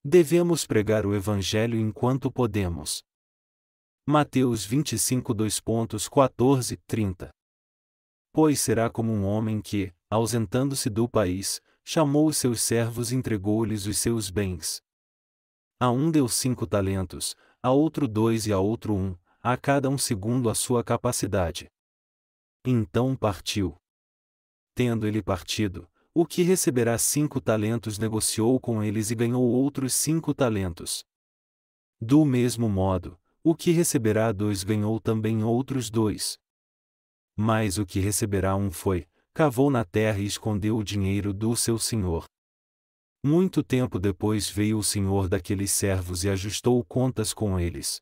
Devemos pregar o Evangelho enquanto podemos. Mateus 25 2.14, 30. Pois será como um homem que, ausentando-se do país, chamou os seus servos e entregou-lhes os seus bens. A um deu 5 talentos, a outro 2 e a outro 1, a cada um segundo a sua capacidade. Então partiu. Tendo ele partido, o que receberá 5 talentos negociou com eles e ganhou outros 5 talentos. Do mesmo modo, o que receberá 2 ganhou também outros 2. Mas o que receberá 1 foi, cavou na terra e escondeu o dinheiro do seu senhor. Muito tempo depois veio o senhor daqueles servos e ajustou contas com eles.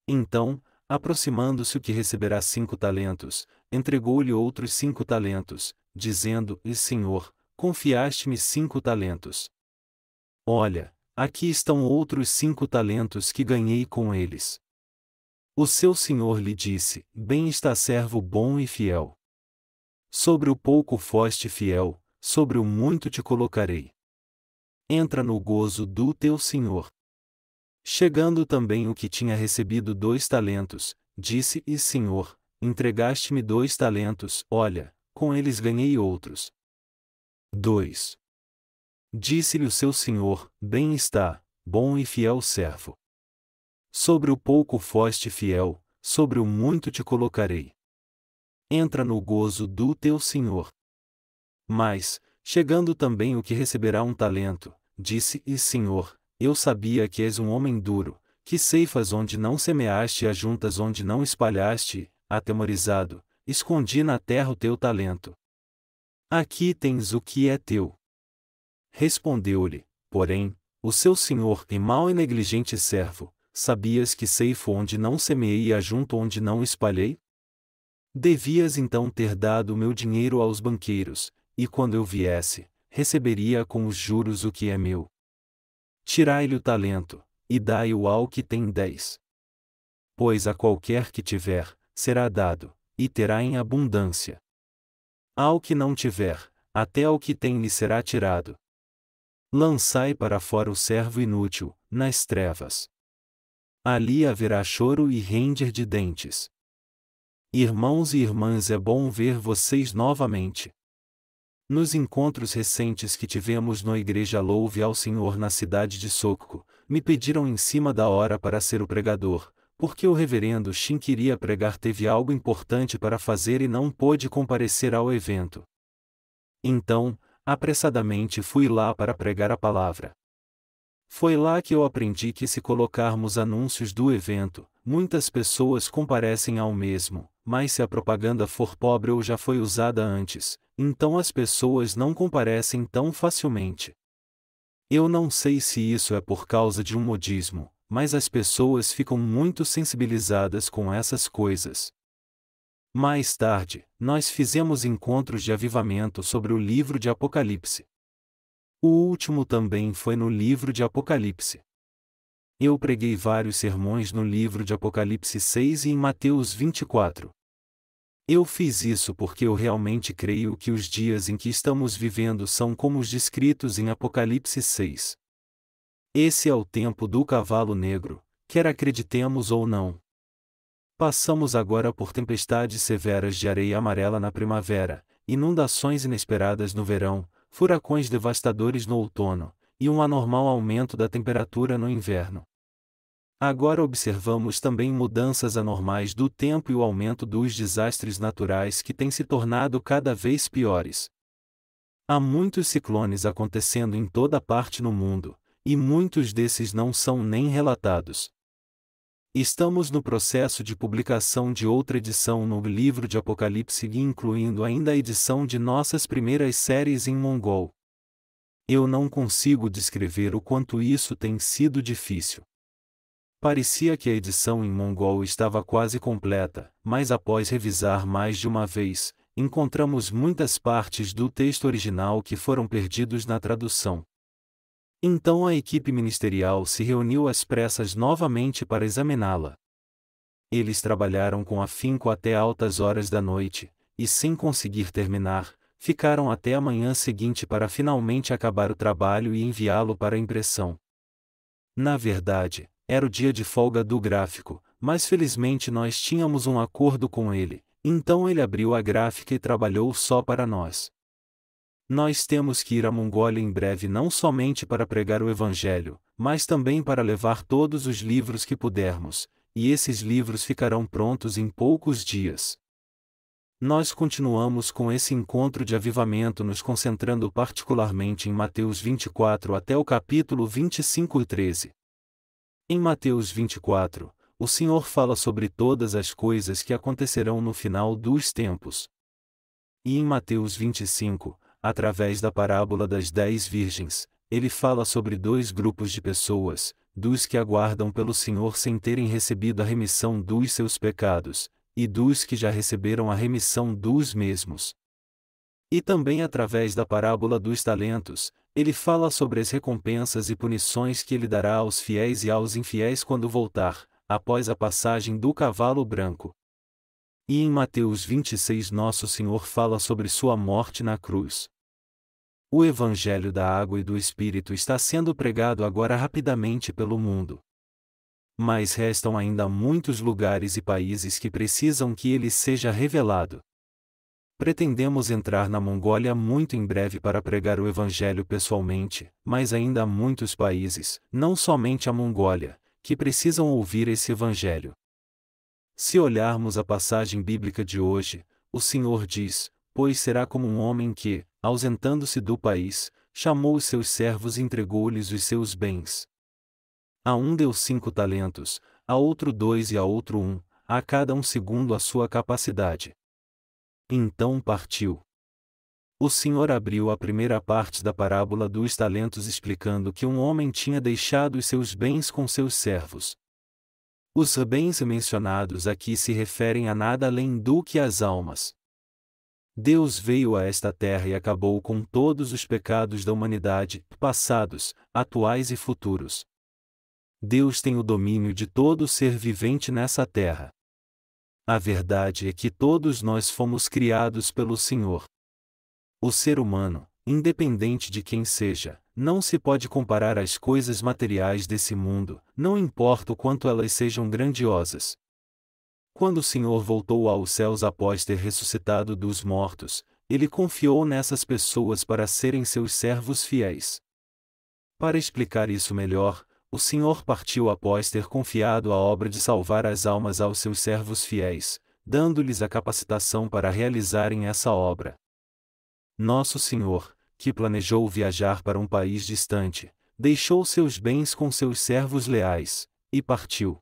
Então, aproximando-se o que receberá 5 talentos, entregou-lhe outros 5 talentos, dizendo: Senhor, confiaste-me 5 talentos. Olha, aqui estão outros 5 talentos que ganhei com eles. O seu senhor lhe disse: Bem está, servo bom e fiel. Sobre o pouco foste fiel, sobre o muito te colocarei. Entra no gozo do teu senhor. Chegando também o que tinha recebido 2 talentos, disse: Senhor, entregaste-me 2 talentos, olha, com eles ganhei outros 2. Disse-lhe o seu senhor: Bem está, bom e fiel servo. Sobre o pouco foste fiel, sobre o muito te colocarei. Entra no gozo do teu senhor. Mas, chegando também o que receberá 1 talento, disse: Senhor, eu sabia que és um homem duro, que ceifas onde não semeaste e ajuntas onde não espalhaste, atemorizado, escondi na terra o teu talento. Aqui tens o que é teu. Respondeu-lhe, porém, o seu senhor: mau e negligente servo, sabias que ceifo onde não semeei e ajunto onde não espalhei? Devias então ter dado o meu dinheiro aos banqueiros, e quando eu viesse, receberia com os juros o que é meu. Tirai-lhe o talento, e dai-o ao que tem 10. Pois a qualquer que tiver, será dado, e terá em abundância. Ao que não tiver, até ao que tem lhe será tirado. Lançai para fora o servo inútil, nas trevas. Ali haverá choro e ranger de dentes. Irmãos e irmãs, é bom ver vocês novamente. Nos encontros recentes que tivemos na Igreja Louve ao Senhor na cidade de Socorro, me pediram em cima da hora para ser o pregador, porque o reverendo Shin queria pregar, teve algo importante para fazer e não pôde comparecer ao evento. Então, apressadamente fui lá para pregar a palavra. Foi lá que eu aprendi que se colocarmos anúncios do evento, muitas pessoas comparecem ao mesmo, mas se a propaganda for pobre ou já foi usada antes, então as pessoas não comparecem tão facilmente. Eu não sei se isso é por causa de um modismo, mas as pessoas ficam muito sensibilizadas com essas coisas. Mais tarde, nós fizemos encontros de avivamento sobre o livro de Apocalipse. O último também foi no livro de Apocalipse. Eu preguei vários sermões no livro de Apocalipse 6 e em Mateus 24. Eu fiz isso porque eu realmente creio que os dias em que estamos vivendo são como os descritos em Apocalipse 6. Esse é o tempo do cavalo negro, quer acreditemos ou não. Passamos agora por tempestades severas de areia amarela na primavera, inundações inesperadas no verão, furacões devastadores no outono, e um anormal aumento da temperatura no inverno. Agora observamos também mudanças anormais do tempo e o aumento dos desastres naturais que têm se tornado cada vez piores. Há muitos ciclones acontecendo em toda parte no mundo, e muitos desses não são nem relatados. Estamos no processo de publicação de outra edição no livro de Apocalipse, incluindo ainda a edição de nossas primeiras séries em mongol. Eu não consigo descrever o quanto isso tem sido difícil. Parecia que a edição em mongol estava quase completa, mas após revisar mais de uma vez, encontramos muitas partes do texto original que foram perdidos na tradução. Então a equipe ministerial se reuniu às pressas novamente para examiná-la. Eles trabalharam com afinco até altas horas da noite, e sem conseguir terminar, ficaram até a manhã seguinte para finalmente acabar o trabalho e enviá-lo para impressão. Na verdade, era o dia de folga do gráfico, mas felizmente nós tínhamos um acordo com ele, então ele abriu a gráfica e trabalhou só para nós. Nós temos que ir à Mongólia em breve não somente para pregar o Evangelho, mas também para levar todos os livros que pudermos, e esses livros ficarão prontos em poucos dias. Nós continuamos com esse encontro de avivamento nos concentrando particularmente em Mateus 24 até o capítulo 25 e 13. Em Mateus 24, o Senhor fala sobre todas as coisas que acontecerão no final dos tempos. E em Mateus 25, através da parábola das 10 virgens, ele fala sobre dois grupos de pessoas, dos que aguardam pelo Senhor sem terem recebido a remissão dos seus pecados, e dos que já receberam a remissão dos mesmos. E também através da parábola dos talentos, ele fala sobre as recompensas e punições que ele dará aos fiéis e aos infiéis quando voltar, após a passagem do cavalo branco. E em Mateus 26 Nosso Senhor fala sobre sua morte na cruz. O Evangelho da Água e do Espírito está sendo pregado agora rapidamente pelo mundo. Mas restam ainda muitos lugares e países que precisam que ele seja revelado. Pretendemos entrar na Mongólia muito em breve para pregar o Evangelho pessoalmente, mas ainda há muitos países, não somente a Mongólia, que precisam ouvir esse Evangelho. Se olharmos a passagem bíblica de hoje, o Senhor diz: pois será como um homem que, ausentando-se do país, chamou os seus servos e entregou-lhes os seus bens. A um deu 5 talentos, a outro 2 e a outro 1, a cada um segundo a sua capacidade. Então partiu. O Senhor abriu a primeira parte da parábola dos talentos explicando que um homem tinha deixado os seus bens com seus servos. Os bens mencionados aqui se referem a nada além do que as almas. Deus veio a esta terra e acabou com todos os pecados da humanidade, passados, atuais e futuros. Deus tem o domínio de todo ser vivente nessa terra. A verdade é que todos nós fomos criados pelo Senhor. O ser humano, independente de quem seja, não se pode comparar às coisas materiais desse mundo, não importa o quanto elas sejam grandiosas. Quando o Senhor voltou aos céus após ter ressuscitado dos mortos, ele confiou nessas pessoas para serem seus servos fiéis. Para explicar isso melhor, o Senhor partiu após ter confiado a obra de salvar as almas aos seus servos fiéis, dando-lhes a capacitação para realizarem essa obra. Nosso Senhor, que planejou viajar para um país distante, deixou seus bens com seus servos leais, e partiu.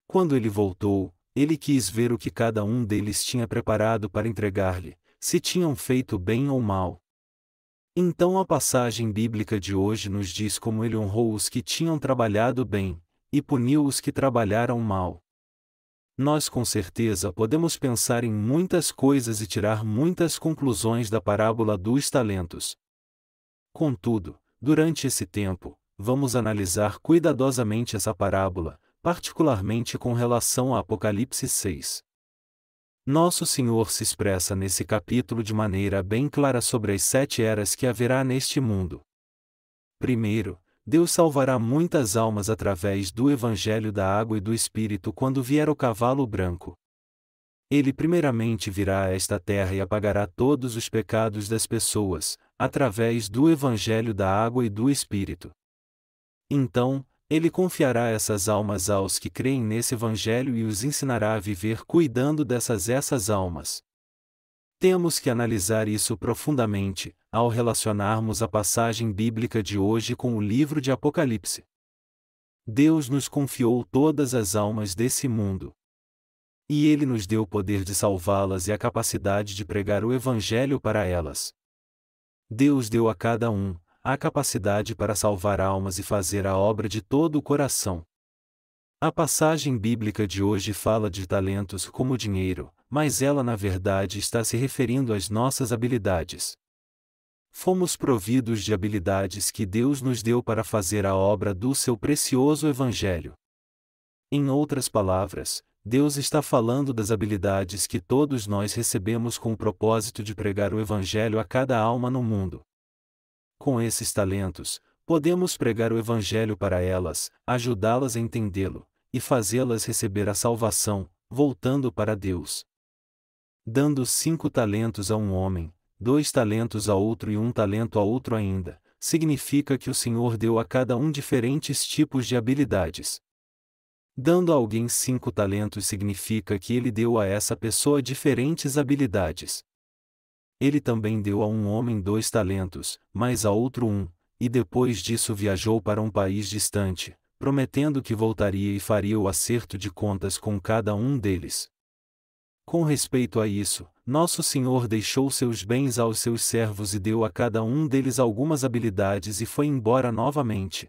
Quando ele voltou, ele quis ver o que cada um deles tinha preparado para entregar-lhe, se tinham feito bem ou mal. Então a passagem bíblica de hoje nos diz como ele honrou os que tinham trabalhado bem, e puniu os que trabalharam mal. Nós com certeza podemos pensar em muitas coisas e tirar muitas conclusões da parábola dos talentos. Contudo, durante esse tempo, vamos analisar cuidadosamente essa parábola, particularmente com relação a Apocalipse 6. Nosso Senhor se expressa nesse capítulo de maneira bem clara sobre as 7 eras que haverá neste mundo. Primeiro, Deus salvará muitas almas através do Evangelho da Água e do Espírito quando vier o cavalo branco. Ele primeiramente virá a esta terra e apagará todos os pecados das pessoas, através do Evangelho da Água e do Espírito. Então, ele confiará essas almas aos que creem nesse Evangelho e os ensinará a viver cuidando dessas almas. Temos que analisar isso profundamente, ao relacionarmos a passagem bíblica de hoje com o livro de Apocalipse. Deus nos confiou todas as almas desse mundo. E Ele nos deu o poder de salvá-las e a capacidade de pregar o Evangelho para elas. Deus deu a cada um a capacidade para salvar almas e fazer a obra de todo o coração. A passagem bíblica de hoje fala de talentos como dinheiro, mas ela na verdade está se referindo às nossas habilidades. Fomos providos de habilidades que Deus nos deu para fazer a obra do seu precioso Evangelho. Em outras palavras, Deus está falando das habilidades que todos nós recebemos com o propósito de pregar o Evangelho a cada alma no mundo. Com esses talentos, Podemos pregar o Evangelho para elas, ajudá-las a entendê-lo, e fazê-las receber a salvação, voltando para Deus. Dando 5 talentos a um homem, 2 talentos a outro e 1 talento a outro ainda, significa que o Senhor deu a cada um diferentes tipos de habilidades. Dando a alguém 5 talentos significa que ele deu a essa pessoa diferentes habilidades. Ele também deu a um homem 2 talentos, mas a outro 1, e depois disso viajou para um país distante, prometendo que voltaria e faria o acerto de contas com cada um deles. Com respeito a isso, nosso Senhor deixou seus bens aos seus servos e deu a cada um deles algumas habilidades e foi embora novamente.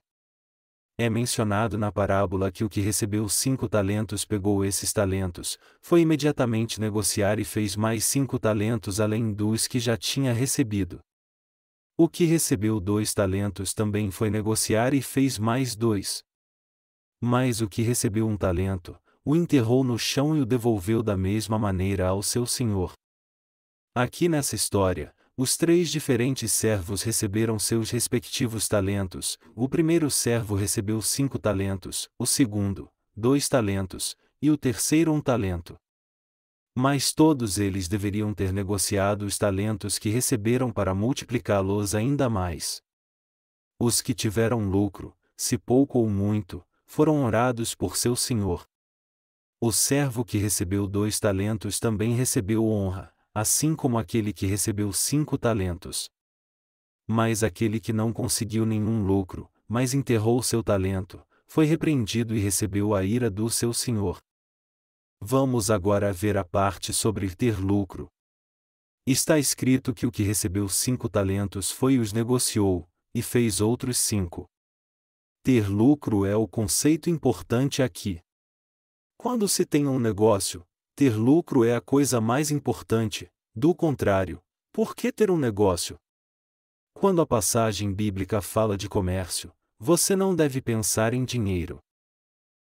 É mencionado na parábola que o que recebeu 5 talentos pegou esses talentos, foi imediatamente negociar e fez mais 5 talentos além dos que já tinha recebido. O que recebeu 2 talentos também foi negociar e fez mais 2. Mas o que recebeu 1 talento, o enterrou no chão e o devolveu da mesma maneira ao seu senhor. Aqui nessa história, os 3 diferentes servos receberam seus respectivos talentos. O primeiro servo recebeu 5 talentos, o segundo, 2 talentos, e o terceiro 1 talento. Mas todos eles deveriam ter negociado os talentos que receberam para multiplicá-los ainda mais. Os que tiveram lucro, se pouco ou muito, foram honrados por seu senhor. O servo que recebeu 2 talentos também recebeu honra, assim como aquele que recebeu 5 talentos. Mas aquele que não conseguiu nenhum lucro, mas enterrou seu talento, foi repreendido e recebeu a ira do seu senhor. Vamos agora ver a parte sobre ter lucro. Está escrito que o que recebeu 5 talentos foi e os negociou, e fez outros 5. Ter lucro é o conceito importante aqui. Quando se tem um negócio, ter lucro é a coisa mais importante. Do contrário, por que ter um negócio? Quando a passagem bíblica fala de comércio, você não deve pensar em dinheiro.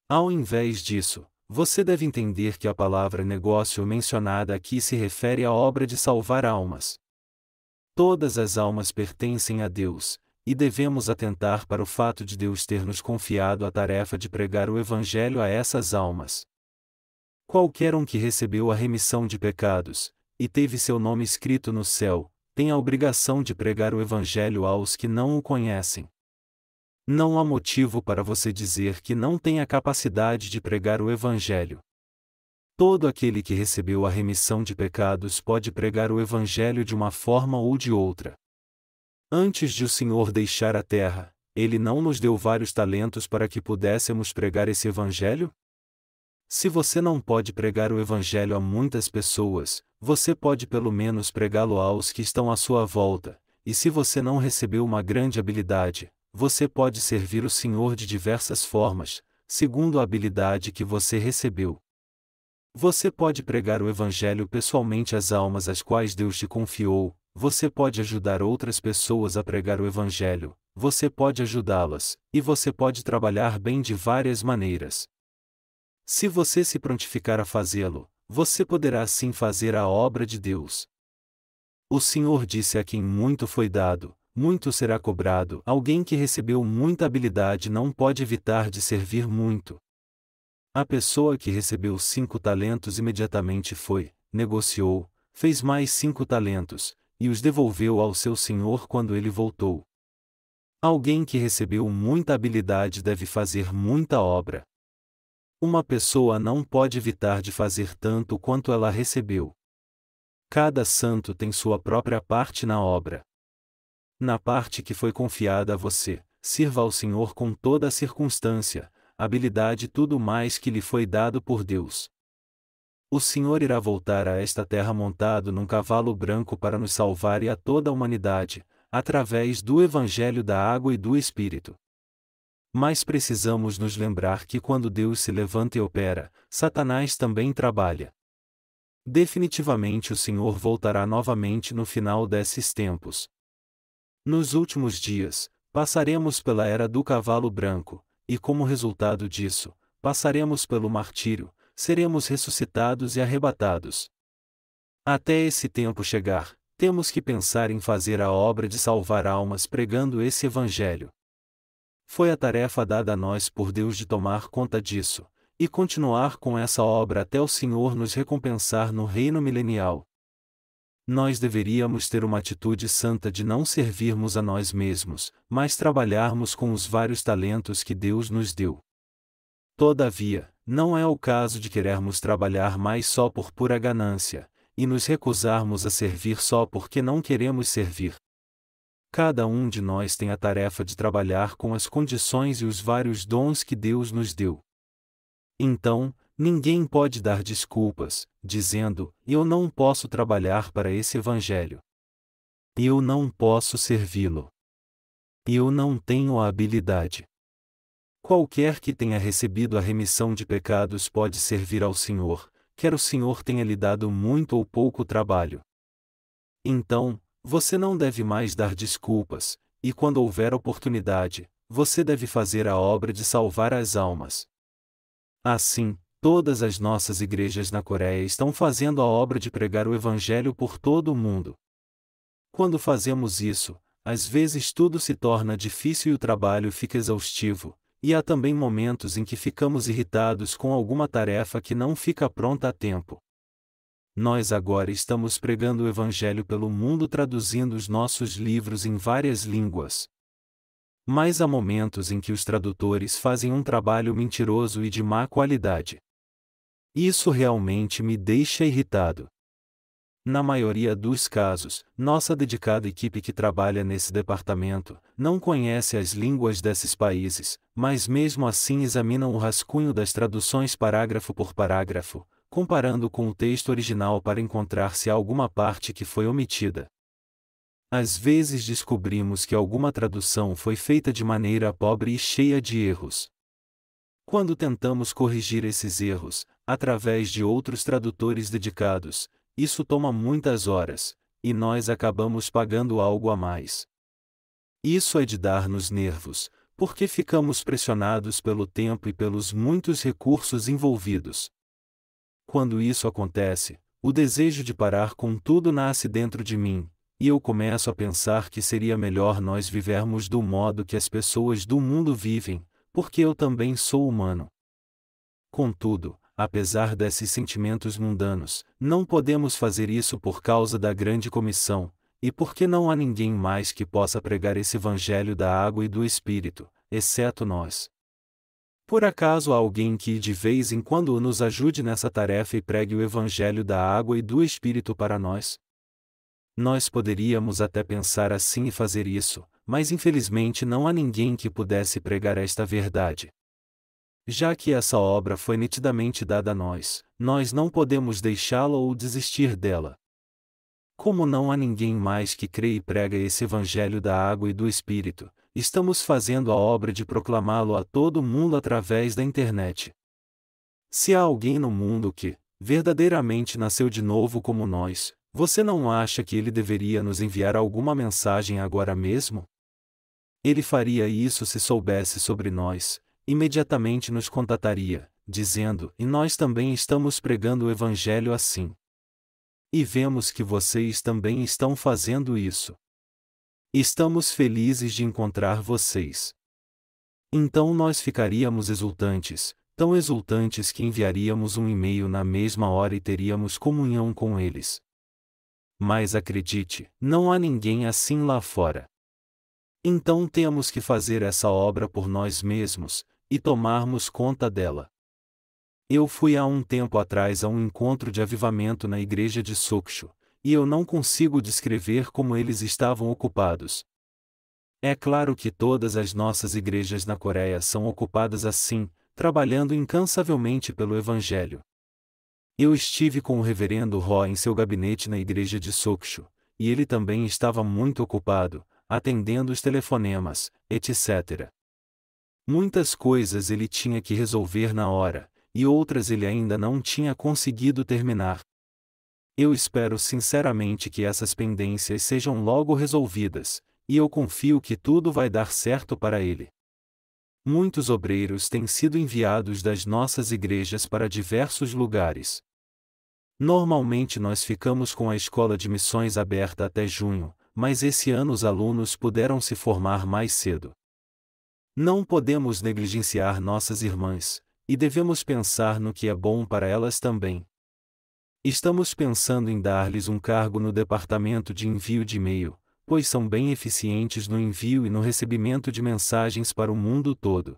Ao invés disso, você deve entender que a palavra negócio mencionada aqui se refere à obra de salvar almas. Todas as almas pertencem a Deus, e devemos atentar para o fato de Deus ter nos confiado a tarefa de pregar o Evangelho a essas almas. Qualquer um que recebeu a remissão de pecados, e teve seu nome escrito no céu, tem a obrigação de pregar o Evangelho aos que não o conhecem. Não há motivo para você dizer que não tem a capacidade de pregar o Evangelho. Todo aquele que recebeu a remissão de pecados pode pregar o Evangelho de uma forma ou de outra. Antes de o Senhor deixar a terra, Ele não nos deu vários talentos para que pudéssemos pregar esse Evangelho? Se você não pode pregar o Evangelho a muitas pessoas, você pode pelo menos pregá-lo aos que estão à sua volta, e se você não recebeu uma grande habilidade, você pode servir o Senhor de diversas formas, segundo a habilidade que você recebeu. Você pode pregar o Evangelho pessoalmente às almas às quais Deus te confiou, você pode ajudar outras pessoas a pregar o Evangelho, você pode ajudá-las, e você pode trabalhar bem de várias maneiras. Se você se prontificar a fazê-lo, você poderá sim fazer a obra de Deus. O Senhor disse a quem muito foi dado, muito será cobrado. Alguém que recebeu muita habilidade não pode evitar de servir muito. A pessoa que recebeu 5 talentos imediatamente foi, negociou, fez mais 5 talentos, e os devolveu ao seu senhor quando ele voltou. Alguém que recebeu muita habilidade deve fazer muita obra. Uma pessoa não pode evitar de fazer tanto quanto ela recebeu. Cada santo tem sua própria parte na obra. Na parte que foi confiada a você, sirva ao Senhor com toda a circunstância, habilidade e tudo mais que lhe foi dado por Deus. O Senhor irá voltar a esta terra montado num cavalo branco para nos salvar e a toda a humanidade, através do Evangelho da Água e do Espírito. Mas precisamos nos lembrar que quando Deus se levanta e opera, Satanás também trabalha. Definitivamente o Senhor voltará novamente no final desses tempos. Nos últimos dias, passaremos pela era do cavalo branco, e como resultado disso, passaremos pelo martírio, seremos ressuscitados e arrebatados. Até esse tempo chegar, temos que pensar em fazer a obra de salvar almas pregando esse Evangelho. Foi a tarefa dada a nós por Deus de tomar conta disso, e continuar com essa obra até o Senhor nos recompensar no reino milenial. Nós deveríamos ter uma atitude santa de não servirmos a nós mesmos, mas trabalharmos com os vários talentos que Deus nos deu. Todavia, não é o caso de querermos trabalhar mais só por pura ganância, e nos recusarmos a servir só porque não queremos servir. Cada um de nós tem a tarefa de trabalhar com as condições e os vários dons que Deus nos deu. Então, ninguém pode dar desculpas, dizendo: eu não posso trabalhar para esse evangelho. Eu não posso servi-lo. Eu não tenho a habilidade. Qualquer que tenha recebido a remissão de pecados pode servir ao Senhor, quer o Senhor tenha lhe dado muito ou pouco trabalho. Então, você não deve mais dar desculpas, e quando houver oportunidade, você deve fazer a obra de salvar as almas. Assim, todas as nossas igrejas na Coreia estão fazendo a obra de pregar o Evangelho por todo o mundo. Quando fazemos isso, às vezes tudo se torna difícil e o trabalho fica exaustivo, e há também momentos em que ficamos irritados com alguma tarefa que não fica pronta a tempo. Nós agora estamos pregando o Evangelho pelo mundo traduzindo os nossos livros em várias línguas. Mas há momentos em que os tradutores fazem um trabalho mentiroso e de má qualidade. Isso realmente me deixa irritado. Na maioria dos casos, nossa dedicada equipe que trabalha nesse departamento não conhece as línguas desses países, mas mesmo assim examinam o rascunho das traduções parágrafo por parágrafo, comparando com o texto original para encontrar se há alguma parte que foi omitida. Às vezes descobrimos que alguma tradução foi feita de maneira pobre e cheia de erros. Quando tentamos corrigir esses erros, através de outros tradutores dedicados, isso toma muitas horas, e nós acabamos pagando algo a mais. Isso é de dar-nos nervos, porque ficamos pressionados pelo tempo e pelos muitos recursos envolvidos. Quando isso acontece, o desejo de parar com tudo nasce dentro de mim, e eu começo a pensar que seria melhor nós vivermos do modo que as pessoas do mundo vivem, porque eu também sou humano. Contudo, apesar desses sentimentos mundanos, não podemos fazer isso por causa da grande comissão, e porque não há ninguém mais que possa pregar esse evangelho da água e do Espírito, exceto nós. Por acaso há alguém que de vez em quando nos ajude nessa tarefa e pregue o evangelho da água e do Espírito para nós? Nós poderíamos até pensar assim e fazer isso, mas infelizmente não há ninguém que pudesse pregar esta verdade. Já que essa obra foi nitidamente dada a nós, nós não podemos deixá-la ou desistir dela. Como não há ninguém mais que crê e prega esse evangelho da água e do Espírito, estamos fazendo a obra de proclamá-lo a todo mundo através da internet. Se há alguém no mundo que, verdadeiramente nasceu de novo como nós, você não acha que ele deveria nos enviar alguma mensagem agora mesmo? Ele faria isso se soubesse sobre nós, imediatamente nos contataria, dizendo: e nós também estamos pregando o evangelho assim. E vemos que vocês também estão fazendo isso. Estamos felizes de encontrar vocês. Então nós ficaríamos exultantes, tão exultantes que enviaríamos um e-mail na mesma hora e teríamos comunhão com eles. Mas acredite, não há ninguém assim lá fora. Então temos que fazer essa obra por nós mesmos, e tomarmos conta dela. Eu fui há um tempo atrás a um encontro de avivamento na igreja de Sokshu, e eu não consigo descrever como eles estavam ocupados. É claro que todas as nossas igrejas na Coreia são ocupadas assim, trabalhando incansavelmente pelo Evangelho. Eu estive com o reverendo Ro em seu gabinete na igreja de Sokshu, e ele também estava muito ocupado, atendendo os telefonemas, etc. Muitas coisas ele tinha que resolver na hora, e outras ele ainda não tinha conseguido terminar. Eu espero sinceramente que essas pendências sejam logo resolvidas, e eu confio que tudo vai dar certo para ele. Muitos obreiros têm sido enviados das nossas igrejas para diversos lugares. Normalmente nós ficamos com a escola de missões aberta até junho, mas esse ano os alunos puderam se formar mais cedo. Não podemos negligenciar nossas irmãs, e devemos pensar no que é bom para elas também. Estamos pensando em dar-lhes um cargo no departamento de envio de e-mail, pois são bem eficientes no envio e no recebimento de mensagens para o mundo todo.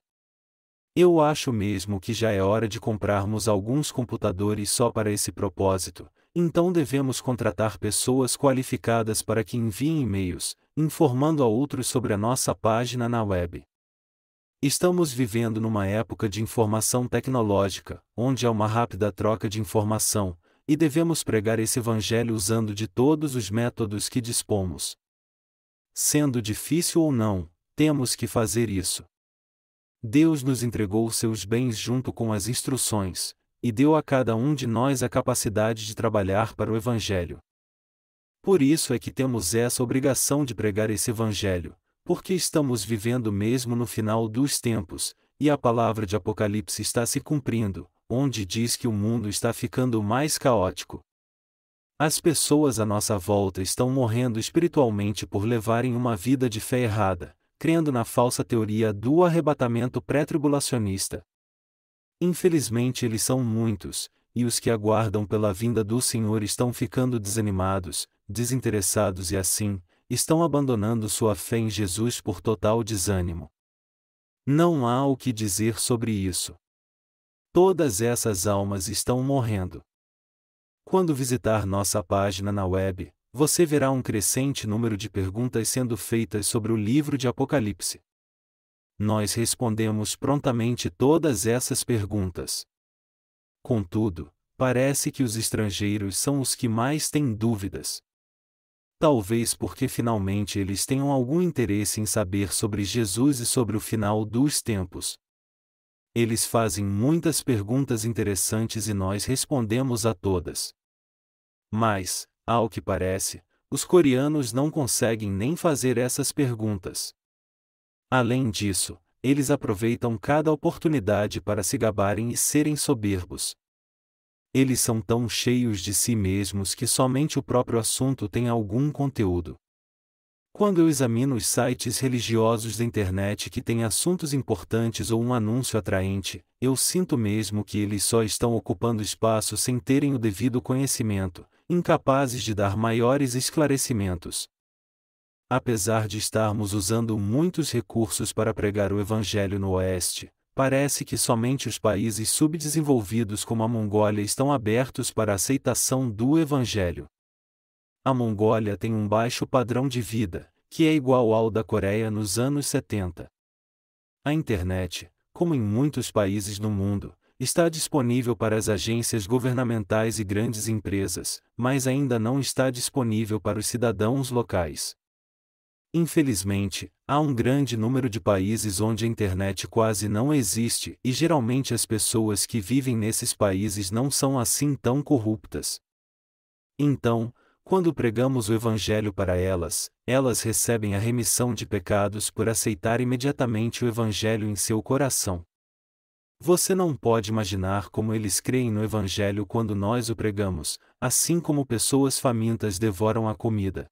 Eu acho mesmo que já é hora de comprarmos alguns computadores só para esse propósito, então devemos contratar pessoas qualificadas para que enviem e-mails, informando a outros sobre a nossa página na web. Estamos vivendo numa época de informação tecnológica, onde há uma rápida troca de informação, e devemos pregar esse evangelho usando de todos os métodos que dispomos. Sendo difícil ou não, temos que fazer isso. Deus nos entregou seus bens junto com as instruções, e deu a cada um de nós a capacidade de trabalhar para o Evangelho. Por isso é que temos essa obrigação de pregar esse Evangelho, porque estamos vivendo mesmo no final dos tempos, e a palavra de Apocalipse está se cumprindo, onde diz que o mundo está ficando mais caótico. As pessoas à nossa volta estão morrendo espiritualmente por levarem uma vida de fé errada, crendo na falsa teoria do arrebatamento pré-tribulacionista. Infelizmente eles são muitos, e os que aguardam pela vinda do Senhor estão ficando desanimados, desinteressados e assim, estão abandonando sua fé em Jesus por total desânimo. Não há o que dizer sobre isso. Todas essas almas estão morrendo. Quando visitar nossa página na web, você verá um crescente número de perguntas sendo feitas sobre o livro de Apocalipse. Nós respondemos prontamente todas essas perguntas. Contudo, parece que os estrangeiros são os que mais têm dúvidas. Talvez porque finalmente eles tenham algum interesse em saber sobre Jesus e sobre o final dos tempos. Eles fazem muitas perguntas interessantes e nós respondemos a todas. Mas, ao que parece, os coreanos não conseguem nem fazer essas perguntas. Além disso, eles aproveitam cada oportunidade para se gabarem e serem soberbos. Eles são tão cheios de si mesmos que somente o próprio assunto tem algum conteúdo. Quando eu examino os sites religiosos da internet que têm assuntos importantes ou um anúncio atraente, eu sinto mesmo que eles só estão ocupando espaço sem terem o devido conhecimento, incapazes de dar maiores esclarecimentos. Apesar de estarmos usando muitos recursos para pregar o Evangelho no Oeste, parece que somente os países subdesenvolvidos como a Mongólia estão abertos para a aceitação do Evangelho. A Mongólia tem um baixo padrão de vida, que é igual ao da Coreia nos anos 70. A internet, como em muitos países no mundo, está disponível para as agências governamentais e grandes empresas, mas ainda não está disponível para os cidadãos locais. Infelizmente, há um grande número de países onde a internet quase não existe e geralmente as pessoas que vivem nesses países não são assim tão corruptas. Então, quando pregamos o Evangelho para elas, elas recebem a remissão de pecados por aceitar imediatamente o Evangelho em seu coração. Você não pode imaginar como eles creem no Evangelho quando nós o pregamos, assim como pessoas famintas devoram a comida.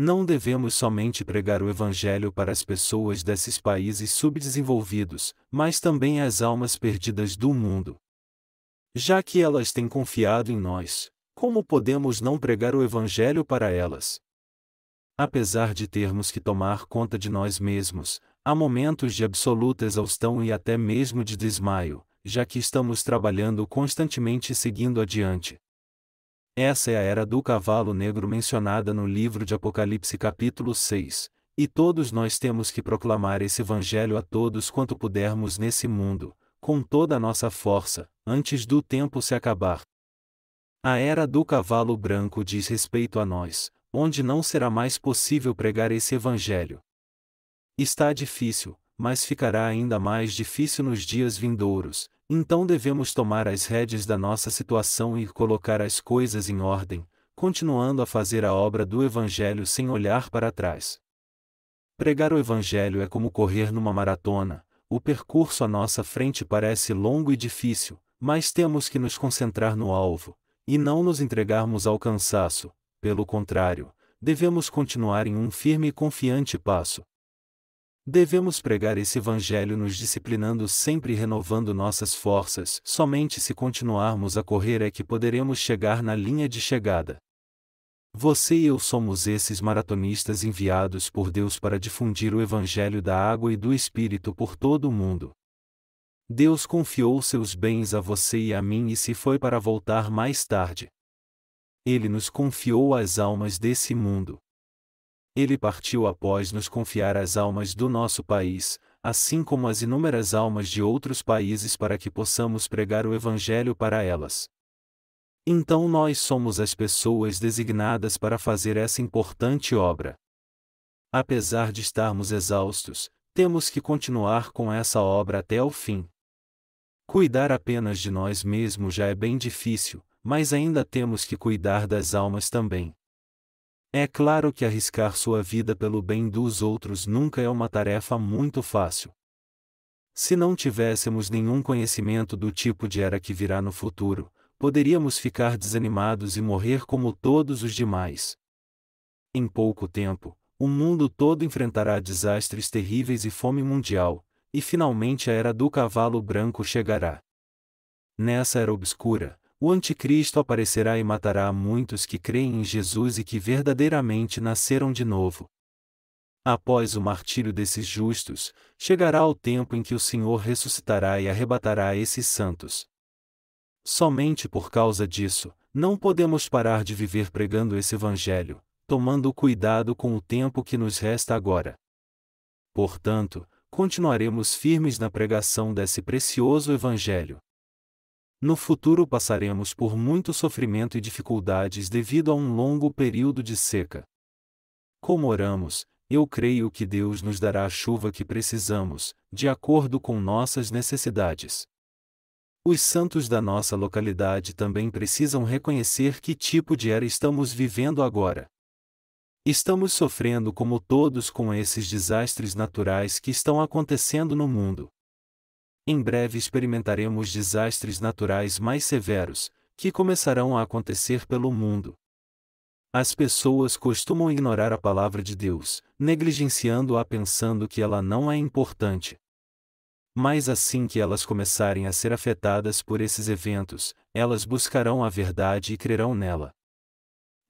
Não devemos somente pregar o Evangelho para as pessoas desses países subdesenvolvidos, mas também às almas perdidas do mundo. Já que elas têm confiado em nós, como podemos não pregar o Evangelho para elas? Apesar de termos que tomar conta de nós mesmos, há momentos de absoluta exaustão e até mesmo de desmaio, já que estamos trabalhando constantemente e seguindo adiante. Essa é a era do cavalo negro mencionada no livro de Apocalipse capítulo 6, e todos nós temos que proclamar esse Evangelho a todos quanto pudermos nesse mundo, com toda a nossa força, antes do tempo se acabar. A era do cavalo branco diz respeito a nós, onde não será mais possível pregar esse Evangelho. Está difícil, mas ficará ainda mais difícil nos dias vindouros, então devemos tomar as rédeas da nossa situação e colocar as coisas em ordem, continuando a fazer a obra do Evangelho sem olhar para trás. Pregar o Evangelho é como correr numa maratona, o percurso à nossa frente parece longo e difícil, mas temos que nos concentrar no alvo, e não nos entregarmos ao cansaço, pelo contrário, devemos continuar em um firme e confiante passo. Devemos pregar esse evangelho nos disciplinando sempre e renovando nossas forças. Somente se continuarmos a correr é que poderemos chegar na linha de chegada. Você e eu somos esses maratonistas enviados por Deus para difundir o evangelho da água e do Espírito por todo o mundo. Deus confiou seus bens a você e a mim e se foi para voltar mais tarde. Ele nos confiou as almas desse mundo. Ele partiu após nos confiar as almas do nosso país, assim como as inúmeras almas de outros países para que possamos pregar o Evangelho para elas. Então nós somos as pessoas designadas para fazer essa importante obra. Apesar de estarmos exaustos, temos que continuar com essa obra até o fim. Cuidar apenas de nós mesmos já é bem difícil, mas ainda temos que cuidar das almas também. É claro que arriscar sua vida pelo bem dos outros nunca é uma tarefa muito fácil. Se não tivéssemos nenhum conhecimento do tipo de era que virá no futuro, poderíamos ficar desanimados e morrer como todos os demais. Em pouco tempo, o mundo todo enfrentará desastres terríveis e fome mundial, e finalmente a era do cavalo branco chegará. Nessa era obscura, o anticristo aparecerá e matará a muitos que creem em Jesus e que verdadeiramente nasceram de novo. Após o martírio desses justos, chegará o tempo em que o Senhor ressuscitará e arrebatará esses santos. Somente por causa disso, não podemos parar de viver pregando esse evangelho, tomando cuidado com o tempo que nos resta agora. Portanto, continuaremos firmes na pregação desse precioso evangelho. No futuro passaremos por muito sofrimento e dificuldades devido a um longo período de seca. Como oramos, eu creio que Deus nos dará a chuva que precisamos, de acordo com nossas necessidades. Os santos da nossa localidade também precisam reconhecer que tipo de era estamos vivendo agora. Estamos sofrendo como todos com esses desastres naturais que estão acontecendo no mundo. Em breve experimentaremos desastres naturais mais severos, que começarão a acontecer pelo mundo. As pessoas costumam ignorar a palavra de Deus, negligenciando-a pensando que ela não é importante. Mas assim que elas começarem a ser afetadas por esses eventos, elas buscarão a verdade e crerão nela.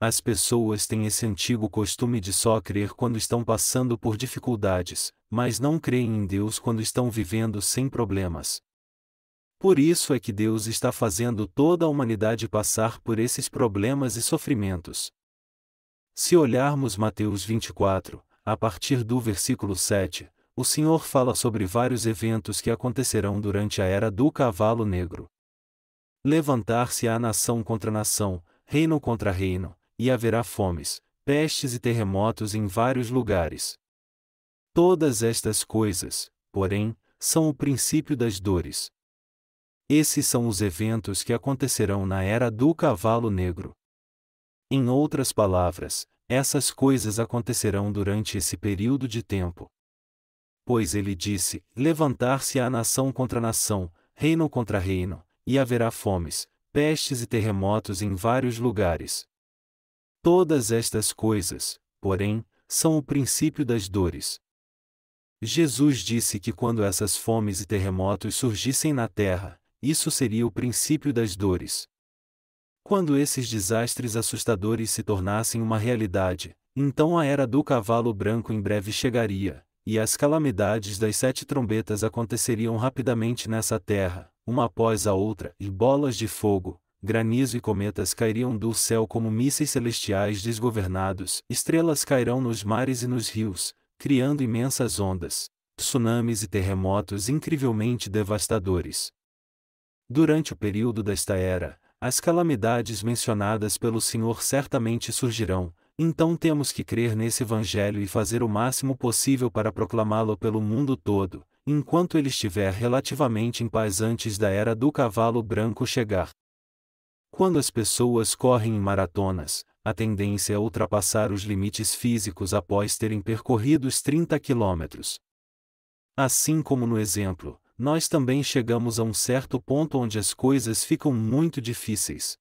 As pessoas têm esse antigo costume de só crer quando estão passando por dificuldades, mas não creem em Deus quando estão vivendo sem problemas. Por isso é que Deus está fazendo toda a humanidade passar por esses problemas e sofrimentos. Se olharmos Mateus 24, a partir do versículo 7, o Senhor fala sobre vários eventos que acontecerão durante a era do cavalo negro. Levantar-se-á nação contra nação, reino contra reino, e haverá fomes, pestes e terremotos em vários lugares. Todas estas coisas, porém, são o princípio das dores. Esses são os eventos que acontecerão na era do cavalo negro. Em outras palavras, essas coisas acontecerão durante esse período de tempo. Pois ele disse: levantar-se-á nação contra nação, reino contra reino, e haverá fomes, pestes e terremotos em vários lugares. Todas estas coisas, porém, são o princípio das dores. Jesus disse que quando essas fomes e terremotos surgissem na terra, isso seria o princípio das dores. Quando esses desastres assustadores se tornassem uma realidade, então a era do cavalo branco em breve chegaria, e as calamidades das 7 trombetas aconteceriam rapidamente nessa terra, uma após a outra, e bolas de fogo, granizo e cometas cairiam do céu como mísseis celestiais desgovernados, estrelas cairão nos mares e nos rios, criando imensas ondas, tsunamis e terremotos incrivelmente devastadores. Durante o período desta era, as calamidades mencionadas pelo Senhor certamente surgirão, então temos que crer nesse Evangelho e fazer o máximo possível para proclamá-lo pelo mundo todo, enquanto ele estiver relativamente em paz antes da era do cavalo branco chegar. Quando as pessoas correm em maratonas, a tendência é ultrapassar os limites físicos após terem percorrido os 30 quilômetros. Assim como no exemplo, nós também chegamos a um certo ponto onde as coisas ficam muito difíceis.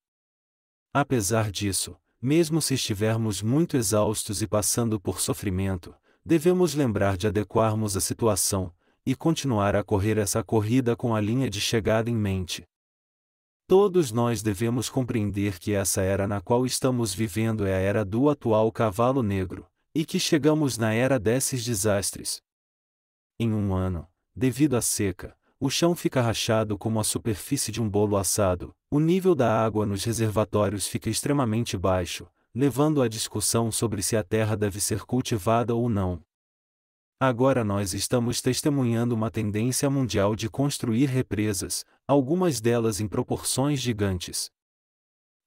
Apesar disso, mesmo se estivermos muito exaustos e passando por sofrimento, devemos lembrar de adequarmos a situação, e continuar a correr essa corrida com a linha de chegada em mente. Todos nós devemos compreender que essa era na qual estamos vivendo é a era do atual cavalo negro, e que chegamos na era desses desastres. Em um ano, devido à seca, o chão fica rachado como a superfície de um bolo assado, o nível da água nos reservatórios fica extremamente baixo, levando à discussão sobre se a terra deve ser cultivada ou não. Agora nós estamos testemunhando uma tendência mundial de construir represas, algumas delas em proporções gigantes.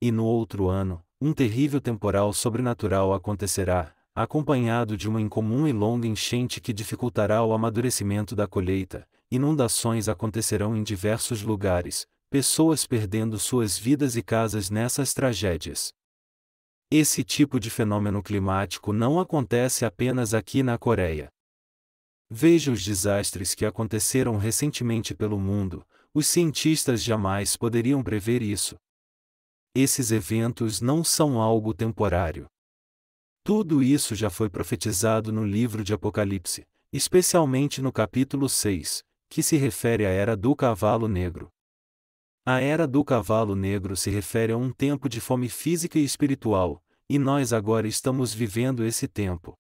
E no outro ano, um terrível temporal sobrenatural acontecerá, acompanhado de uma incomum e longa enchente que dificultará o amadurecimento da colheita. Inundações acontecerão em diversos lugares, pessoas perdendo suas vidas e casas nessas tragédias. Esse tipo de fenômeno climático não acontece apenas aqui na Coreia. Veja os desastres que aconteceram recentemente pelo mundo, os cientistas jamais poderiam prever isso. Esses eventos não são algo temporário. Tudo isso já foi profetizado no livro de Apocalipse, especialmente no capítulo 6, que se refere à Era do Cavalo Negro. A Era do Cavalo Negro se refere a um tempo de fome física e espiritual, e nós agora estamos vivendo esse tempo.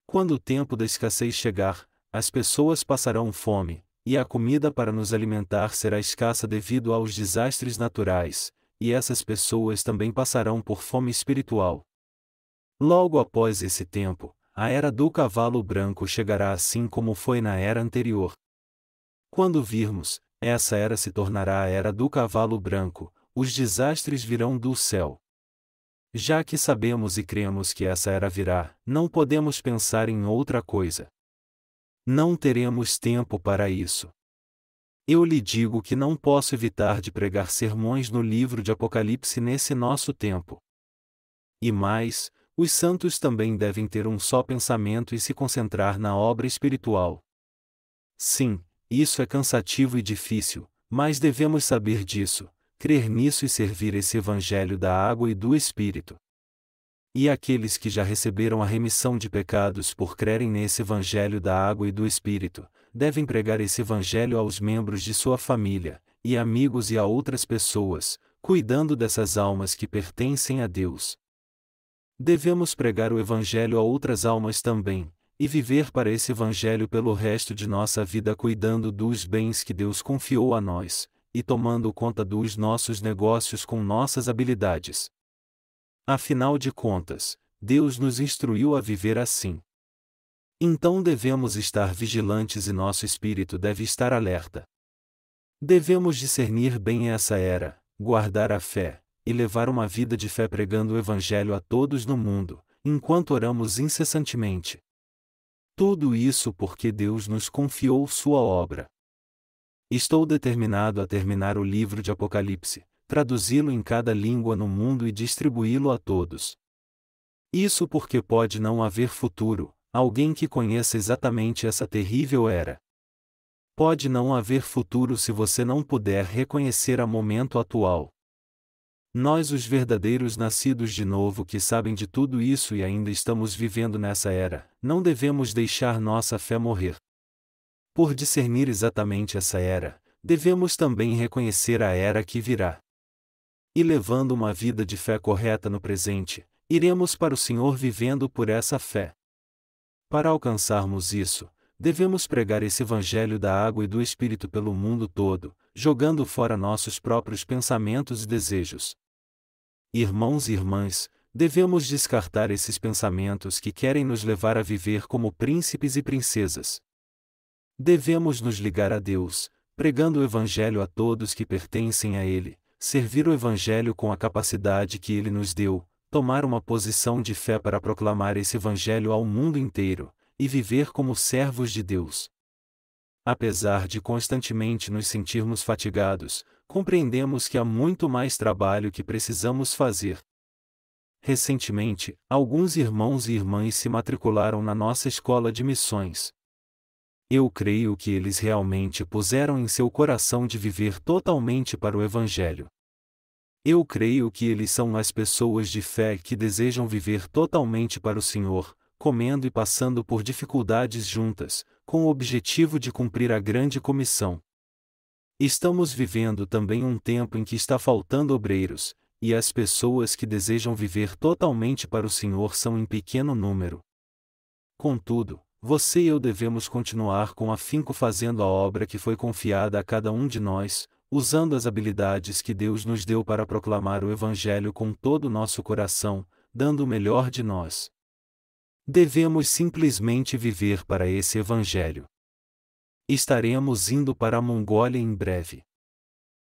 Quando o tempo da escassez chegar, as pessoas passarão fome, e a comida para nos alimentar será escassa devido aos desastres naturais, e essas pessoas também passarão por fome espiritual. Logo após esse tempo, a Era do Cavalo Branco chegará assim como foi na era anterior. Quando virmos, essa era se tornará a Era do Cavalo Branco, os desastres virão do céu. Já que sabemos e cremos que essa era virá, não podemos pensar em outra coisa. Não teremos tempo para isso. Eu lhe digo que não posso evitar de pregar sermões no livro de Apocalipse nesse nosso tempo. E mais, os santos também devem ter um só pensamento e se concentrar na obra espiritual. Sim, isso é cansativo e difícil, mas devemos saber disso, crer nisso e servir esse Evangelho da água e do Espírito. E aqueles que já receberam a remissão de pecados por crerem nesse Evangelho da água e do Espírito, devem pregar esse Evangelho aos membros de sua família, e amigos e a outras pessoas, cuidando dessas almas que pertencem a Deus. Devemos pregar o Evangelho a outras almas também, e viver para esse Evangelho pelo resto de nossa vida cuidando dos bens que Deus confiou a nós, e tomando conta dos nossos negócios com nossas habilidades. Afinal de contas, Deus nos instruiu a viver assim. Então devemos estar vigilantes e nosso espírito deve estar alerta. Devemos discernir bem essa era, guardar a fé, e levar uma vida de fé pregando o Evangelho a todos no mundo, enquanto oramos incessantemente. Tudo isso porque Deus nos confiou sua obra. Estou determinado a terminar o livro de Apocalipse, traduzi-lo em cada língua no mundo e distribuí-lo a todos. Isso porque pode não haver futuro, alguém que conheça exatamente essa terrível era. Pode não haver futuro se você não puder reconhecer a momento atual. Nós, os verdadeiros nascidos de novo que sabem de tudo isso e ainda estamos vivendo nessa era, não devemos deixar nossa fé morrer. Por discernir exatamente essa era, devemos também reconhecer a era que virá. E levando uma vida de fé correta no presente, iremos para o Senhor vivendo por essa fé. Para alcançarmos isso, devemos pregar esse Evangelho da água e do Espírito pelo mundo todo, jogando fora nossos próprios pensamentos e desejos. Irmãos e irmãs, devemos descartar esses pensamentos que querem nos levar a viver como príncipes e princesas. Devemos nos ligar a Deus, pregando o Evangelho a todos que pertencem a Ele, servir o Evangelho com a capacidade que Ele nos deu, tomar uma posição de fé para proclamar esse Evangelho ao mundo inteiro, e viver como servos de Deus. Apesar de constantemente nos sentirmos fatigados, compreendemos que há muito mais trabalho que precisamos fazer. Recentemente, alguns irmãos e irmãs se matricularam na nossa escola de missões. Eu creio que eles realmente puseram em seu coração de viver totalmente para o Evangelho. Eu creio que eles são as pessoas de fé que desejam viver totalmente para o Senhor, comendo e passando por dificuldades juntas, com o objetivo de cumprir a grande comissão. Estamos vivendo também um tempo em que está faltando obreiros, e as pessoas que desejam viver totalmente para o Senhor são em pequeno número. Contudo, você e eu devemos continuar com afinco fazendo a obra que foi confiada a cada um de nós, usando as habilidades que Deus nos deu para proclamar o Evangelho com todo o nosso coração, dando o melhor de nós. Devemos simplesmente viver para esse Evangelho. Estaremos indo para a Mongólia em breve.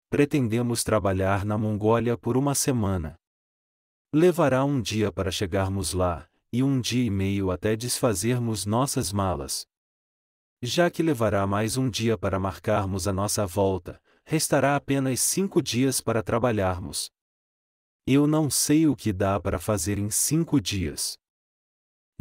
Pretendemos trabalhar na Mongólia por uma semana. Levará um dia para chegarmos lá, e um dia e meio até desfazermos nossas malas. Já que levará mais um dia para marcarmos a nossa volta, restará apenas 5 dias para trabalharmos. Eu não sei o que dá para fazer em 5 dias.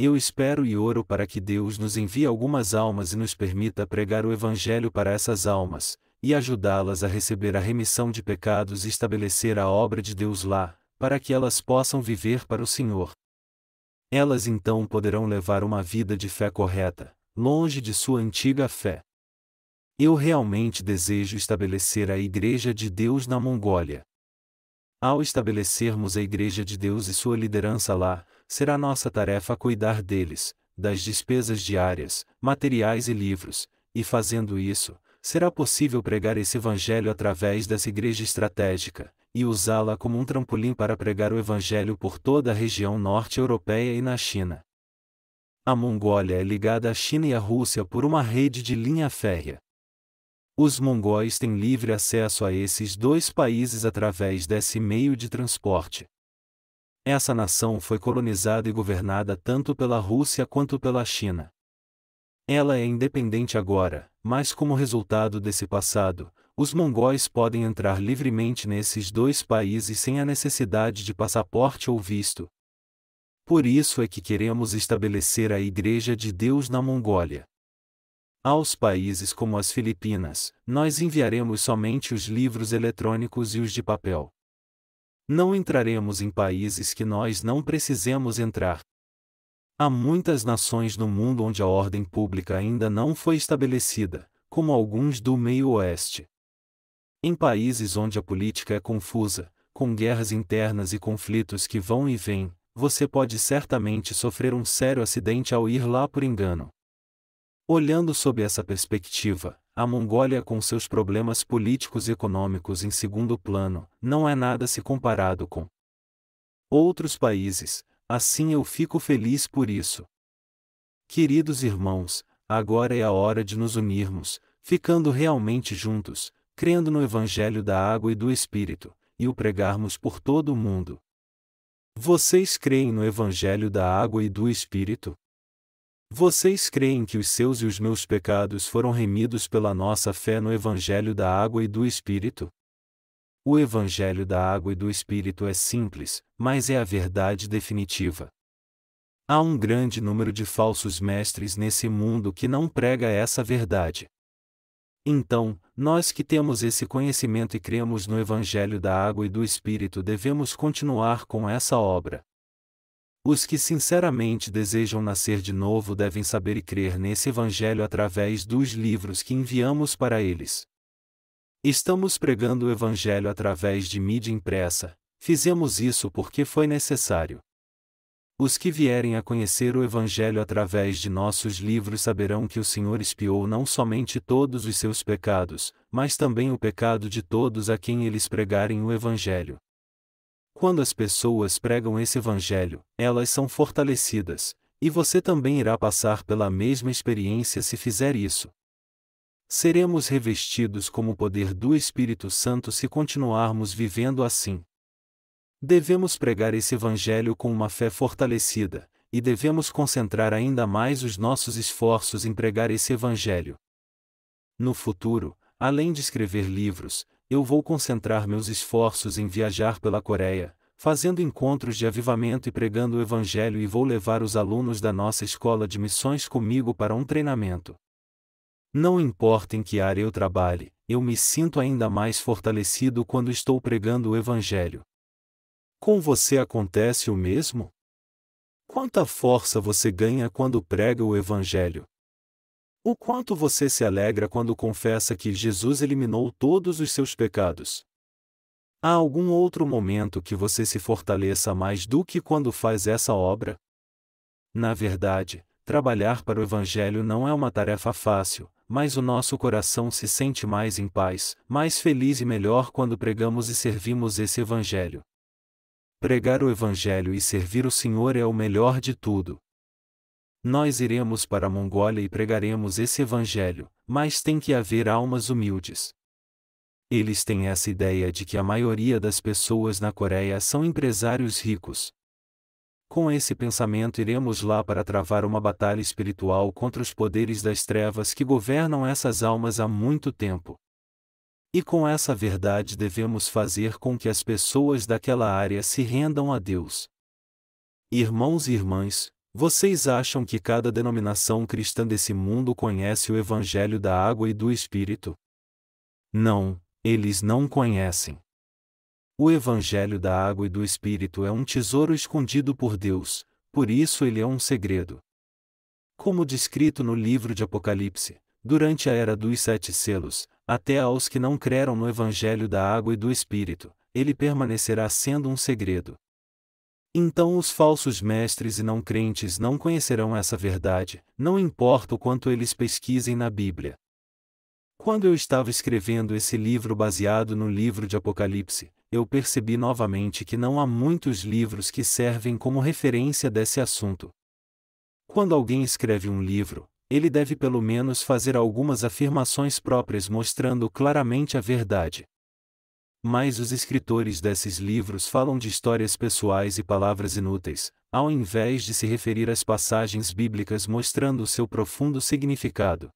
Eu espero e oro para que Deus nos envie algumas almas e nos permita pregar o Evangelho para essas almas, e ajudá-las a receber a remissão de pecados e estabelecer a obra de Deus lá, para que elas possam viver para o Senhor. Elas então poderão levar uma vida de fé correta, longe de sua antiga fé. Eu realmente desejo estabelecer a Igreja de Deus na Mongólia. Ao estabelecermos a Igreja de Deus e sua liderança lá, será nossa tarefa cuidar deles, das despesas diárias, materiais e livros, e fazendo isso, será possível pregar esse Evangelho através dessa igreja estratégica, e usá-la como um trampolim para pregar o Evangelho por toda a região norte europeia e na China. A Mongólia é ligada à China e à Rússia por uma rede de linha férrea. Os mongóis têm livre acesso a esses dois países através desse meio de transporte. Essa nação foi colonizada e governada tanto pela Rússia quanto pela China. Ela é independente agora, mas como resultado desse passado, os mongóis podem entrar livremente nesses dois países sem a necessidade de passaporte ou visto. Por isso é que queremos estabelecer a Igreja de Deus na Mongólia. Aos países como as Filipinas, nós enviaremos somente os livros eletrônicos e os de papel. Não entraremos em países que nós não precisemos entrar. Há muitas nações no mundo onde a ordem pública ainda não foi estabelecida, como alguns do meio-oeste. Em países onde a política é confusa, com guerras internas e conflitos que vão e vêm, você pode certamente sofrer um sério acidente ao ir lá por engano. Olhando sob essa perspectiva, a Mongólia com seus problemas políticos e econômicos em segundo plano, não é nada se comparado com outros países, assim eu fico feliz por isso. Queridos irmãos, agora é a hora de nos unirmos, ficando realmente juntos, crendo no Evangelho da Água e do Espírito, e o pregarmos por todo o mundo. Vocês creem no Evangelho da Água e do Espírito? Vocês creem que os seus e os meus pecados foram remidos pela nossa fé no Evangelho da Água e do Espírito? O Evangelho da Água e do Espírito é simples, mas é a verdade definitiva. Há um grande número de falsos mestres nesse mundo que não prega essa verdade. Então, nós que temos esse conhecimento e cremos no Evangelho da Água e do Espírito devemos continuar com essa obra. Os que sinceramente desejam nascer de novo devem saber e crer nesse Evangelho através dos livros que enviamos para eles. Estamos pregando o Evangelho através de mídia impressa, fizemos isso porque foi necessário. Os que vierem a conhecer o Evangelho através de nossos livros saberão que o Senhor expiou não somente todos os seus pecados, mas também o pecado de todos a quem eles pregarem o Evangelho. Quando as pessoas pregam esse Evangelho, elas são fortalecidas, e você também irá passar pela mesma experiência se fizer isso. Seremos revestidos como o poder do Espírito Santo se continuarmos vivendo assim. Devemos pregar esse Evangelho com uma fé fortalecida, e devemos concentrar ainda mais os nossos esforços em pregar esse Evangelho. No futuro, além de escrever livros, eu vou concentrar meus esforços em viajar pela Coreia, fazendo encontros de avivamento e pregando o Evangelho, e vou levar os alunos da nossa escola de missões comigo para um treinamento. Não importa em que área eu trabalhe, eu me sinto ainda mais fortalecido quando estou pregando o Evangelho. Com você acontece o mesmo? Quanta força você ganha quando prega o Evangelho? O quanto você se alegra quando confessa que Jesus eliminou todos os seus pecados? Há algum outro momento que você se fortaleça mais do que quando faz essa obra? Na verdade, trabalhar para o Evangelho não é uma tarefa fácil, mas o nosso coração se sente mais em paz, mais feliz e melhor quando pregamos e servimos esse Evangelho. Pregar o Evangelho e servir o Senhor é o melhor de tudo. Nós iremos para a Mongólia e pregaremos esse Evangelho, mas tem que haver almas humildes. Eles têm essa ideia de que a maioria das pessoas na Coreia são empresários ricos. Com esse pensamento iremos lá para travar uma batalha espiritual contra os poderes das trevas que governam essas almas há muito tempo. E com essa verdade devemos fazer com que as pessoas daquela área se rendam a Deus. Irmãos e irmãs, vocês acham que cada denominação cristã desse mundo conhece o Evangelho da água e do Espírito? Não, eles não conhecem. O Evangelho da água e do Espírito é um tesouro escondido por Deus, por isso ele é um segredo. Como descrito no livro de Apocalipse, durante a era dos 7 selos, até aos que não creram no Evangelho da água e do Espírito, ele permanecerá sendo um segredo. Então os falsos mestres e não crentes não conhecerão essa verdade, não importa o quanto eles pesquisem na Bíblia. Quando eu estava escrevendo esse livro baseado no livro de Apocalipse, eu percebi novamente que não há muitos livros que servem como referência desse assunto. Quando alguém escreve um livro, ele deve pelo menos fazer algumas afirmações próprias mostrando claramente a verdade. Mas os escritores desses livros falam de histórias pessoais e palavras inúteis, ao invés de se referir às passagens bíblicas mostrando o seu profundo significado.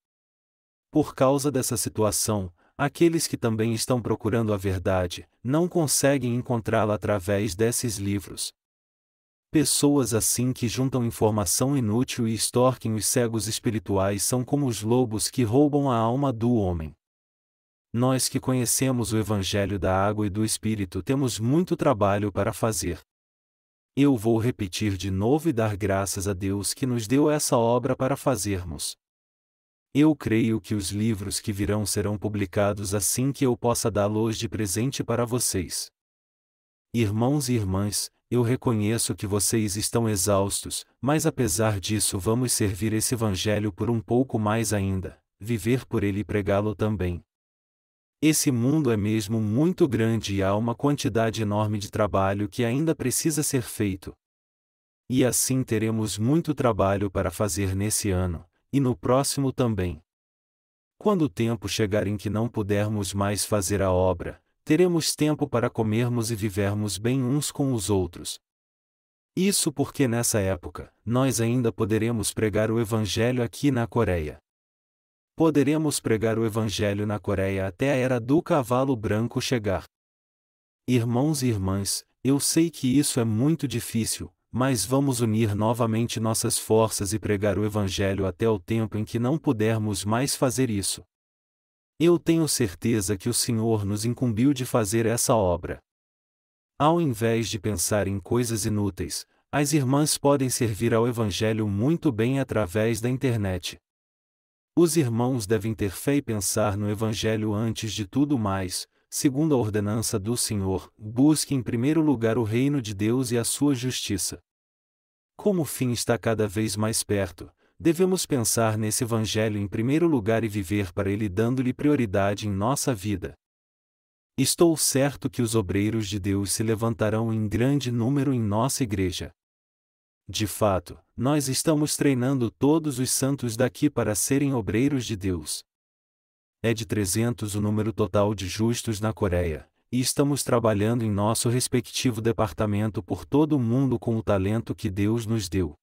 Por causa dessa situação, aqueles que também estão procurando a verdade, não conseguem encontrá-la através desses livros. Pessoas assim que juntam informação inútil e extorquem os cegos espirituais são como os lobos que roubam a alma do homem. Nós que conhecemos o Evangelho da água e do Espírito temos muito trabalho para fazer. Eu vou repetir de novo e dar graças a Deus que nos deu essa obra para fazermos. Eu creio que os livros que virão serão publicados assim que eu possa dá-los de presente para vocês. Irmãos e irmãs, eu reconheço que vocês estão exaustos, mas apesar disso vamos servir esse Evangelho por um pouco mais ainda, viver por ele e pregá-lo também. Esse mundo é mesmo muito grande e há uma quantidade enorme de trabalho que ainda precisa ser feito. E assim teremos muito trabalho para fazer nesse ano, e no próximo também. Quando o tempo chegar em que não pudermos mais fazer a obra, teremos tempo para comermos e vivermos bem uns com os outros. Isso porque nessa época, nós ainda poderemos pregar o Evangelho aqui na Coreia. Poderemos pregar o Evangelho na Coreia até a era do cavalo branco chegar. Irmãos e irmãs, eu sei que isso é muito difícil, mas vamos unir novamente nossas forças e pregar o Evangelho até o tempo em que não pudermos mais fazer isso. Eu tenho certeza que o Senhor nos incumbiu de fazer essa obra. Ao invés de pensar em coisas inúteis, as irmãs podem servir ao Evangelho muito bem através da internet. Os irmãos devem ter fé e pensar no Evangelho antes de tudo mais, segundo a ordenança do Senhor, busque em primeiro lugar o reino de Deus e a sua justiça. Como o fim está cada vez mais perto, devemos pensar nesse Evangelho em primeiro lugar e viver para ele dando-lhe prioridade em nossa vida. Estou certo que os obreiros de Deus se levantarão em grande número em nossa igreja. De fato, nós estamos treinando todos os santos daqui para serem obreiros de Deus. É de 300 o número total de justos na Coreia, e estamos trabalhando em nosso respectivo departamento por todo o mundo com o talento que Deus nos deu.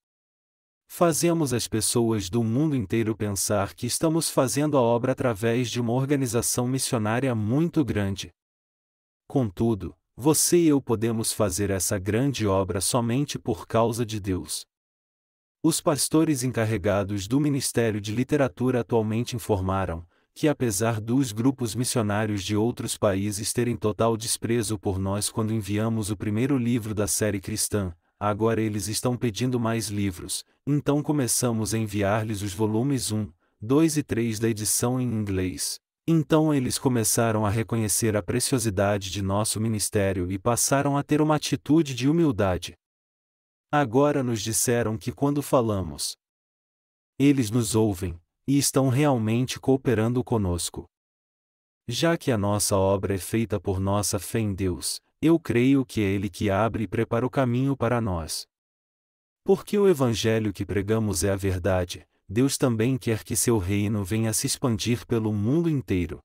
Fazemos as pessoas do mundo inteiro pensar que estamos fazendo a obra através de uma organização missionária muito grande. Contudo, você e eu podemos fazer essa grande obra somente por causa de Deus. Os pastores encarregados do Ministério de Literatura atualmente informaram que, apesar dos grupos missionários de outros países terem total desprezo por nós quando enviamos o primeiro livro da série cristã, agora eles estão pedindo mais livros, então começamos a enviar-lhes os volumes 1, 2 e 3 da edição em inglês. Então eles começaram a reconhecer a preciosidade de nosso ministério e passaram a ter uma atitude de humildade. Agora nos disseram que quando falamos, eles nos ouvem, e estão realmente cooperando conosco. Já que a nossa obra é feita por nossa fé em Deus, eu creio que é Ele que abre e prepara o caminho para nós. Porque o Evangelho que pregamos é a verdade, Deus também quer que seu reino venha a se expandir pelo mundo inteiro.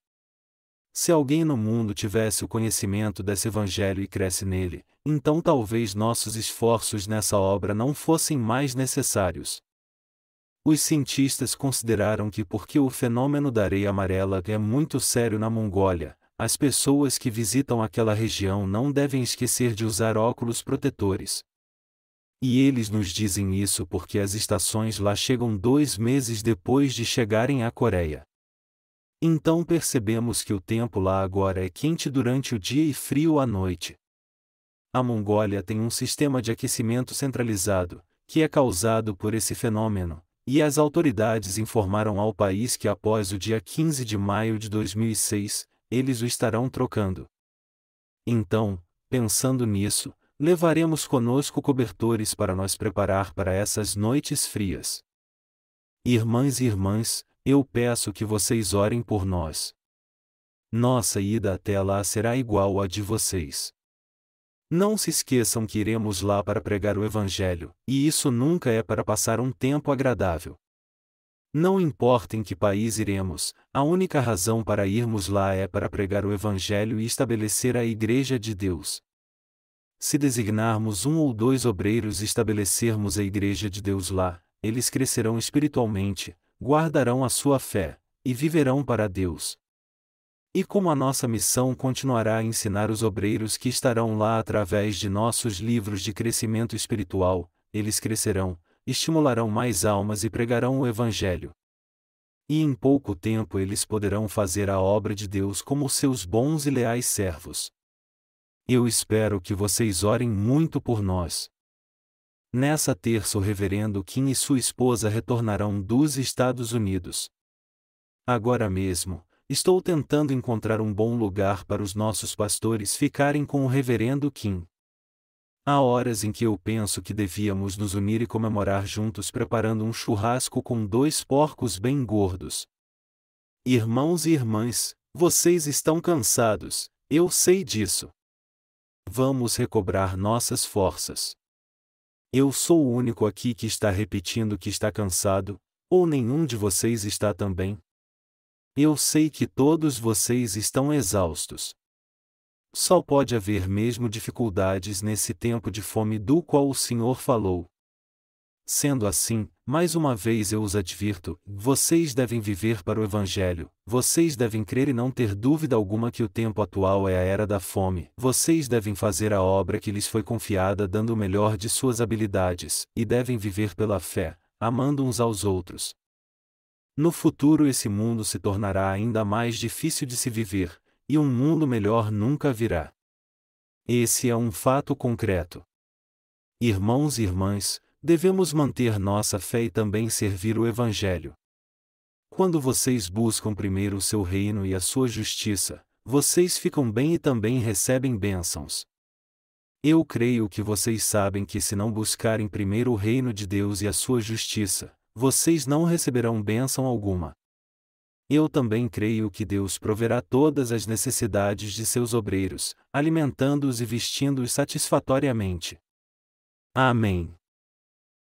Se alguém no mundo tivesse o conhecimento desse Evangelho e cresce nele, então talvez nossos esforços nessa obra não fossem mais necessários. Os cientistas consideraram que porque o fenômeno da areia amarela é muito sério na Mongólia, as pessoas que visitam aquela região não devem esquecer de usar óculos protetores. E eles nos dizem isso porque as estações lá chegam 2 meses depois de chegarem à Coreia. Então percebemos que o tempo lá agora é quente durante o dia e frio à noite. A Mongólia tem um sistema de aquecimento centralizado, que é causado por esse fenômeno, e as autoridades informaram ao país que após o dia 15 de maio de 2006, eles o estarão trocando. Então, pensando nisso, levaremos conosco cobertores para nos preparar para essas noites frias. Irmãs e irmãs, eu peço que vocês orem por nós. Nossa ida até lá será igual à de vocês. Não se esqueçam que iremos lá para pregar o Evangelho, e isso nunca é para passar um tempo agradável. Não importa em que país iremos, a única razão para irmos lá é para pregar o Evangelho e estabelecer a Igreja de Deus. Se designarmos 1 ou 2 obreiros e estabelecermos a Igreja de Deus lá, eles crescerão espiritualmente, guardarão a sua fé, e viverão para Deus. E como a nossa missão continuará a ensinar os obreiros que estarão lá através de nossos livros de crescimento espiritual, eles crescerão, estimularão mais almas e pregarão o Evangelho. E em pouco tempo eles poderão fazer a obra de Deus como seus bons e leais servos. Eu espero que vocês orem muito por nós. Nessa terça o reverendo Kim e sua esposa retornarão dos Estados Unidos. Agora mesmo, estou tentando encontrar um bom lugar para os nossos pastores ficarem com o reverendo Kim. Há horas em que eu penso que devíamos nos unir e comemorar juntos preparando um churrasco com 2 porcos bem gordos. Irmãos e irmãs, vocês estão cansados, eu sei disso. Vamos recobrar nossas forças. Eu sou o único aqui que está repetindo que está cansado, ou nenhum de vocês está também? Eu sei que todos vocês estão exaustos. Só pode haver mesmo dificuldades nesse tempo de fome do qual o Senhor falou. Sendo assim, mais uma vez eu os advirto, vocês devem viver para o Evangelho, vocês devem crer e não ter dúvida alguma que o tempo atual é a era da fome, vocês devem fazer a obra que lhes foi confiada dando o melhor de suas habilidades, e devem viver pela fé, amando uns aos outros. No futuro esse mundo se tornará ainda mais difícil de se viver, e um mundo melhor nunca virá. Esse é um fato concreto. Irmãos e irmãs, devemos manter nossa fé e também servir o Evangelho. Quando vocês buscam primeiro o seu reino e a sua justiça, vocês ficam bem e também recebem bênçãos. Eu creio que vocês sabem que se não buscarem primeiro o reino de Deus e a sua justiça, vocês não receberão bênção alguma. Eu também creio que Deus proverá todas as necessidades de seus obreiros, alimentando-os e vestindo-os satisfatoriamente. Amém.